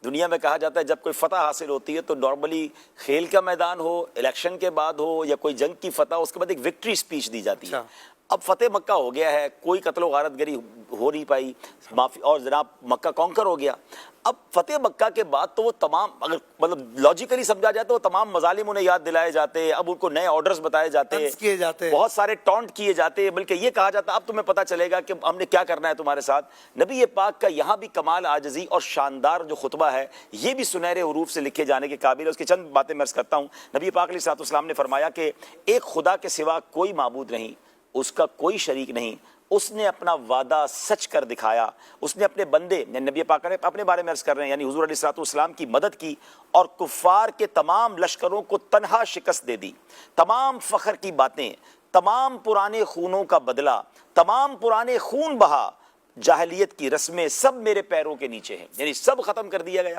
دنیا میں کہا جاتا ہے جب کوئی فتح حاصل ہوتی ہے تو نارملی کھیل کا میدان ہو، الیکشن کے بعد ہو یا کوئی جنگ کی فتح، اس کے بعد ایک وکٹری اسپیچ دی جاتی ہے۔ اب فتح مکہ ہو گیا ہے، کوئی قتل و غارت گری ہو نہیں پائی، معافی، اور جناب مکہ کانکر ہو گیا۔ اب فتح مکہ کے بعد تو وہ تمام، اگر مطلب لاجیکلی سمجھا جائے تو وہ تمام مظالم انہیں یاد دلائے جاتے، اب ان کو نئے آرڈرز بتائے جاتے، بہت سارے ٹونٹ کیے جاتے، بلکہ یہ کہا جاتا اب تمہیں پتہ چلے گا کہ ہم نے کیا کرنا ہے تمہارے ساتھ۔ نبی پاک کا یہاں بھی کمال عاجزی اور شاندار جو خطبہ ہے یہ بھی سنہرے حروف سے لکھے جانے کے قابل ہے۔ اس کی چند باتیں میں عرض کرتا ہوں۔ نبی پاک علیہ الصلوۃ والسلام نے فرمایا کہ ایک خدا کے سوا کوئی معبود نہیں، اس کا کوئی شریک نہیں، اس نے اپنا وعدہ سچ کر دکھایا، اس نے اپنے بندے، نبی پاک نے اپنے بارے میں عرض کر رہے ہیں، یعنی حضور علیہ الصلوۃ والسلام کی مدد کی اور کفار کے تمام لشکروں کو تنہا شکست دے دی۔ تمام فخر کی باتیں، تمام پرانے خونوں کا بدلہ، تمام پرانے خون بہا، جاہلیت کی رسمیں سب میرے پیروں کے نیچے ہیں، یعنی سب ختم کر دیا گیا۔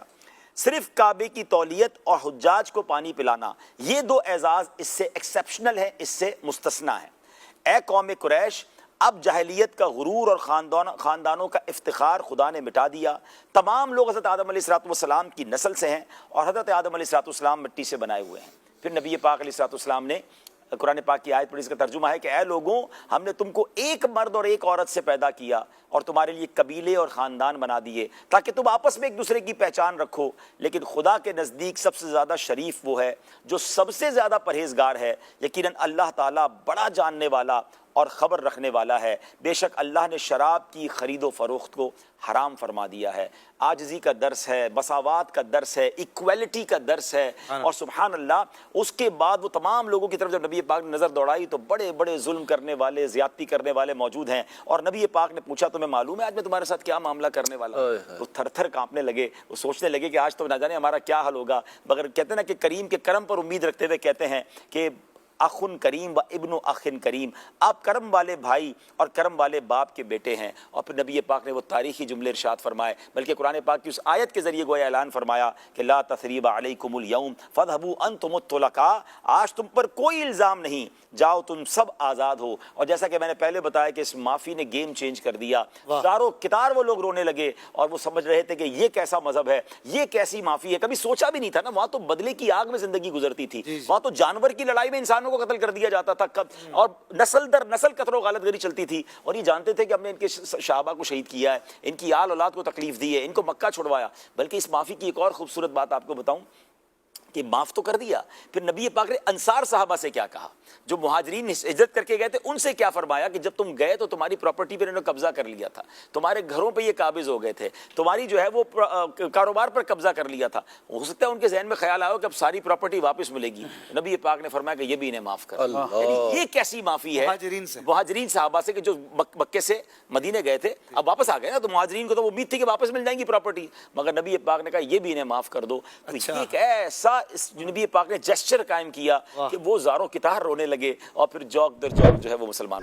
صرف کعبے کی تولیت اور حجاج کو پانی پلانا، یہ دو اعزاز اس سے ایکسیپشنل ہیں، اس سے مستثنیٰ ہیں۔ اے قوم قریش، اب جاہلیت کا غرور اور خاندانوں کا افتخار خدا نے مٹا دیا۔ تمام لوگ حضرت آدم علیہ السلام کی نسل سے ہیں اور حضرت آدم علیہ السلام مٹی سے بنائے ہوئے ہیں۔ پھر نبی پاک علیہ السلام نے قرآن پاک کی آیت پڑھی، اس کا ترجمہ ہے کہ اے لوگوں، ہم نے تم کو ایک مرد اور ایک عورت سے پیدا کیا اور تمہارے لیے قبیلے اور خاندان بنا دیے تاکہ تم آپس میں ایک دوسرے کی پہچان رکھو، لیکن خدا کے نزدیک سب سے زیادہ شریف وہ ہے جو سب سے زیادہ پرہیزگار ہے۔ یقیناً اللہ تعالیٰ بڑا جاننے والا اور خبر رکھنے والا ہے۔ بے شک اللہ نے شراب کی خرید و فروخت کو حرام فرما دیا ہے۔ عاجزی کا درس ہے، مساوات کا درس ہے، ایکویلٹی کا درس ہے، اور سبحان اللہ اس کے بعد وہ تمام لوگوں کی طرف جب نبی پاک نے نظر دوڑائی تو بڑے بڑے ظلم کرنے والے، زیادتی کرنے والے موجود ہیں، اور نبی پاک نے پوچھا تمہیں معلوم ہے آج میں تمہارے ساتھ کیا معاملہ کرنے والا ہوں؟ وہ تھر تھر کانپنے لگے، وہ سوچنے لگے کہ آج تو نہ جانے ہمارا کیا حل ہوگا، مگر کہتے ہیں نا کہ کریم کے کرم پر امید رکھتے ہوئے کہتے ہیں کہ اخن کریم و ابن اخن کریم، آپ کرم والے بھائی اور کرم والے باپ کے بیٹے ہیں۔ اور پھر نبی پاک نے وہ تاریخی جملے ارشاد فرمائے، بلکہ قرآن پاک کی اس آیت کے ذریعے گویا اعلان فرمایا کہ لا تثریب علیکم اليوم فاذهبوا انتم الطلقاء، آج تم پر کوئی الزام نہیں، جاؤ تم سب آزاد ہو۔ اور جیسا کہ میں نے پہلے بتایا کہ اس معافی نے گیم چینج کر دیا، دارو کتار وہ لوگ رونے لگے اور وہ سمجھ رہے تھے کہ یہ کیسا مذہب ہے، یہ کیسی معافی ہے، کبھی سوچا بھی نہیں تھا نا، وہاں تو بدلے کی آگ میں زندگی گزرتی تھی، وہاں تو جانور کی لڑائی میں انسانوں کو قتل کر دیا جاتا تھا، اور نسل در نسل قتل و غارت گری چلتی تھی، اور یہ جانتے تھے کہ ہم نے ان کے صحابہ کو شہید کیا ہے، ان کی آل اولاد کو تکلیف دی ہے، ان کو مکہ چھڑوایا۔ بلکہ اس معافی کی ایک اور خوبصورت بات آپ کو بتاؤں کہ معاف تو کر دیا، پھر نبی پاک نے انصار صحابہ سے کیا کہا، جو مہاجرین ہجرت کر کے گئے تھے ان سے کیا فرمایا کہ جب تم گئے تو تمہاری پراپرٹی پر انہوں نے قبضہ کر لیا تھا، تمہارے گھروں پہ یہ قابض ہو گئے تھے، تمہاری جو ہے وہ کاروبار پر قبضہ کر لیا تھا، ہو سکتا ہے ان کے ذہن میں خیال آیا کہ اب ساری پراپرٹی واپس ملے گی، نبی پاک نے فرمایا کہ یہ بھی انہیں معاف کر، یعنی یہ کیسی معافی ہے مہاجرین صحابہ سے کہ جو مکے سے مدینے گئے تھے اب واپس آ گئے نا، تو مہاجرین کو تو امید تھی کہ واپس مل جائیں گی پراپرٹی، مگر نبی پاک نے کہا یہ بھی انہیں معاف کر دو۔ یہ ایک ایسا نبی پاک نے جسچر قائم کیا کہ وہ زاروں کتار رونے لگے، اور پھر جوک در جوک جو ہے وہ مسلمان